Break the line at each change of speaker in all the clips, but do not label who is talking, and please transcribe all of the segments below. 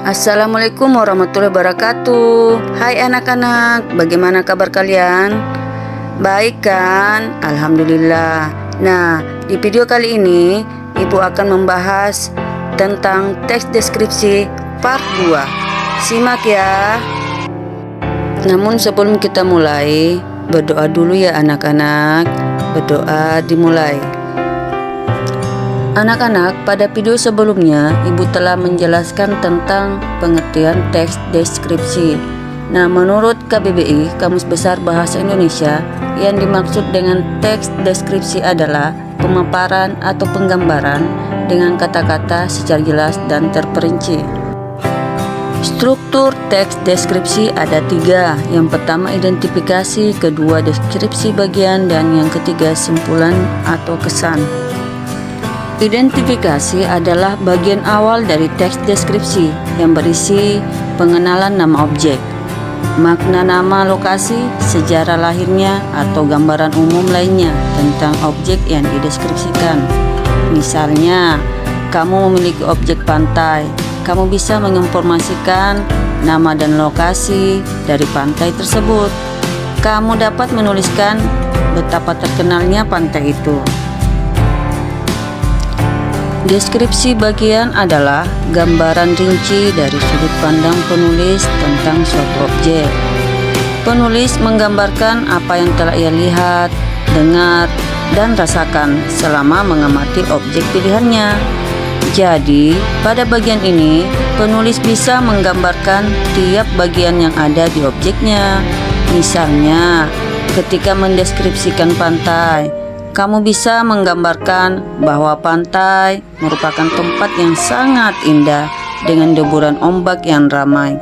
Assalamualaikum warahmatullahi wabarakatuh. Hai anak-anak, bagaimana kabar kalian? Baik kan? Alhamdulillah. Nah, di video kali ini Ibu akan membahas tentang teks deskripsi part 2. Simak ya. Namun sebelum kita mulai, berdoa dulu ya anak-anak. Berdoa dimulai. Anak-anak, pada video sebelumnya Ibu telah menjelaskan tentang pengertian teks deskripsi. Nah, menurut KBBI, Kamus Besar Bahasa Indonesia, yang dimaksud dengan teks deskripsi adalah pemaparan atau penggambaran dengan kata-kata secara jelas dan terperinci. Struktur teks deskripsi ada 3. Yang pertama identifikasi, kedua deskripsi bagian, dan yang ketiga simpulan atau kesan. Identifikasi adalah bagian awal dari teks deskripsi yang berisi pengenalan nama objek, makna nama lokasi, sejarah lahirnya, atau gambaran umum lainnya tentang objek yang dideskripsikan. Misalnya, kamu memiliki objek pantai, kamu bisa menginformasikan nama dan lokasi dari pantai tersebut. Kamu dapat menuliskan betapa terkenalnya pantai itu. Deskripsi bagian adalah gambaran rinci dari sudut pandang penulis tentang suatu objek. Penulis menggambarkan apa yang telah ia lihat, dengar, dan rasakan selama mengamati objek pilihannya. Jadi, pada bagian ini, penulis bisa menggambarkan tiap bagian yang ada di objeknya. Misalnya, ketika mendeskripsikan pantai, kamu bisa menggambarkan bahwa pantai merupakan tempat yang sangat indah dengan deburan ombak yang ramai.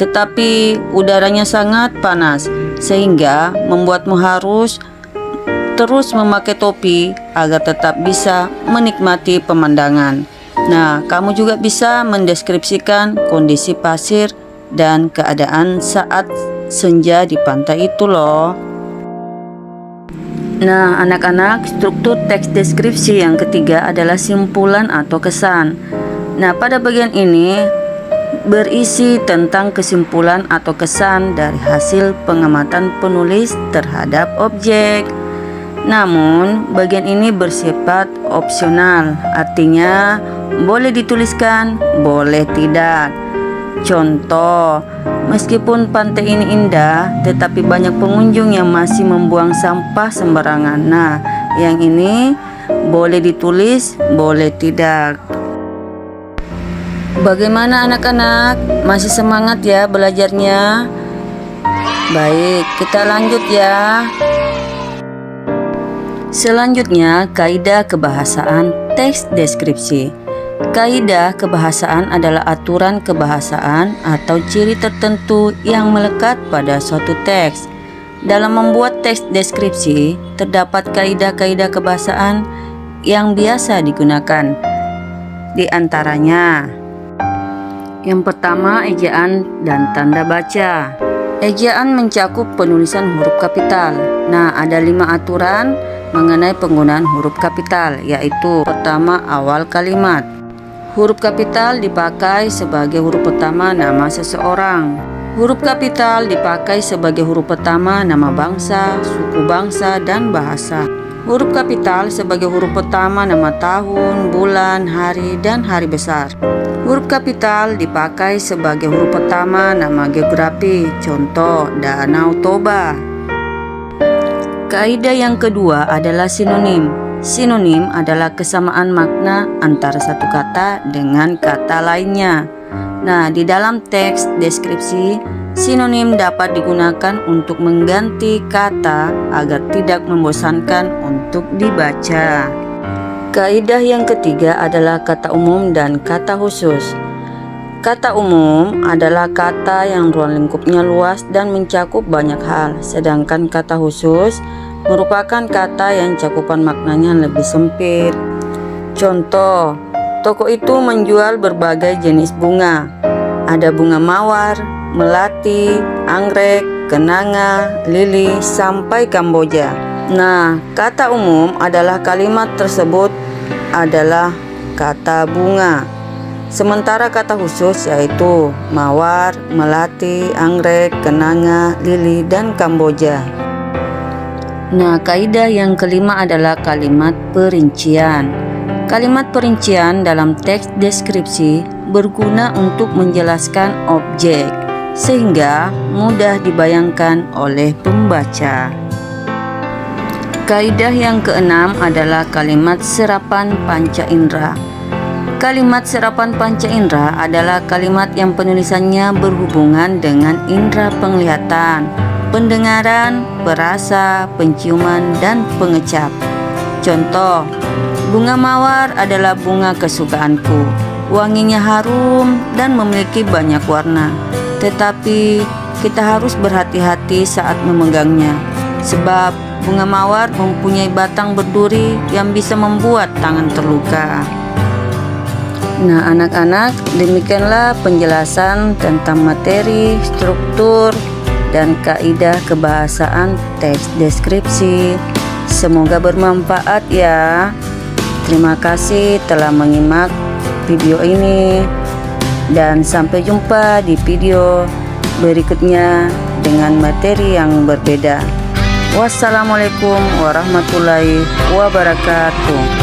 Tetapi udaranya sangat panas sehingga membuatmu harus terus memakai topi agar tetap bisa menikmati pemandangan. Nah, kamu juga bisa mendeskripsikan kondisi pasir dan keadaan saat senja di pantai itu loh. Nah, anak-anak, struktur teks deskripsi yang ketiga adalah simpulan atau kesan. Nah, pada bagian ini berisi tentang kesimpulan atau kesan dari hasil pengamatan penulis terhadap objek. Namun, bagian ini bersifat opsional, artinya boleh dituliskan, boleh tidak. Contoh, meskipun pantai ini indah, tetapi banyak pengunjung yang masih membuang sampah sembarangan. Nah, yang ini boleh ditulis, boleh tidak. Bagaimana anak-anak? Masih semangat ya belajarnya? Baik, kita lanjut ya. Selanjutnya, kaidah kebahasaan teks deskripsi. Kaidah kebahasaan adalah aturan kebahasaan atau ciri tertentu yang melekat pada suatu teks. Dalam membuat teks deskripsi, terdapat kaidah-kaidah kebahasaan yang biasa digunakan. Di antaranya, yang pertama, ejaan dan tanda baca. Ejaan mencakup penulisan huruf kapital. Nah, ada 5 aturan mengenai penggunaan huruf kapital, yaitu pertama, awal kalimat. Huruf kapital dipakai sebagai huruf pertama nama seseorang. Huruf kapital dipakai sebagai huruf pertama nama bangsa, suku bangsa, dan bahasa. Huruf kapital sebagai huruf pertama nama tahun, bulan, hari, dan hari besar. Huruf kapital dipakai sebagai huruf pertama nama geografi, contoh Danau Toba. Kaidah yang kedua adalah sinonim. Sinonim adalah kesamaan makna antara satu kata dengan kata lainnya. Nah, di dalam teks deskripsi, sinonim dapat digunakan untuk mengganti kata agar tidak membosankan untuk dibaca. Kaidah yang ketiga adalah kata umum dan kata khusus. Kata umum adalah kata yang ruang lingkupnya luas dan mencakup banyak hal, sedangkan kata khusus merupakan kata yang cakupan maknanya lebih sempit. Contoh, toko itu menjual berbagai jenis bunga. Ada bunga mawar, melati, anggrek, kenanga, lili, sampai kamboja. Nah, kata umum adalah kalimat tersebut adalah kata bunga. Sementara kata khusus yaitu mawar, melati, anggrek, kenanga, lili, dan kamboja. Nah, kaidah yang kelima adalah kalimat perincian. Kalimat perincian dalam teks deskripsi berguna untuk menjelaskan objek, sehingga mudah dibayangkan oleh pembaca. Kaidah yang keenam adalah kalimat serapan panca indera. Kalimat serapan panca indera adalah kalimat yang penulisannya berhubungan dengan indera penglihatan, pendengaran, perasa, penciuman, dan pengecap. Contoh, bunga mawar adalah bunga kesukaanku. Wanginya harum dan memiliki banyak warna. Tetapi kita harus berhati-hati saat memegangnya, sebab bunga mawar mempunyai batang berduri yang bisa membuat tangan terluka. Nah, anak-anak, demikianlah penjelasan tentang materi, struktur, dan kaidah kebahasaan teks deskripsi. Semoga bermanfaat ya. Terima kasih telah menyimak video ini, dan sampai jumpa di video berikutnya dengan materi yang berbeda. Wassalamualaikum warahmatullahi wabarakatuh.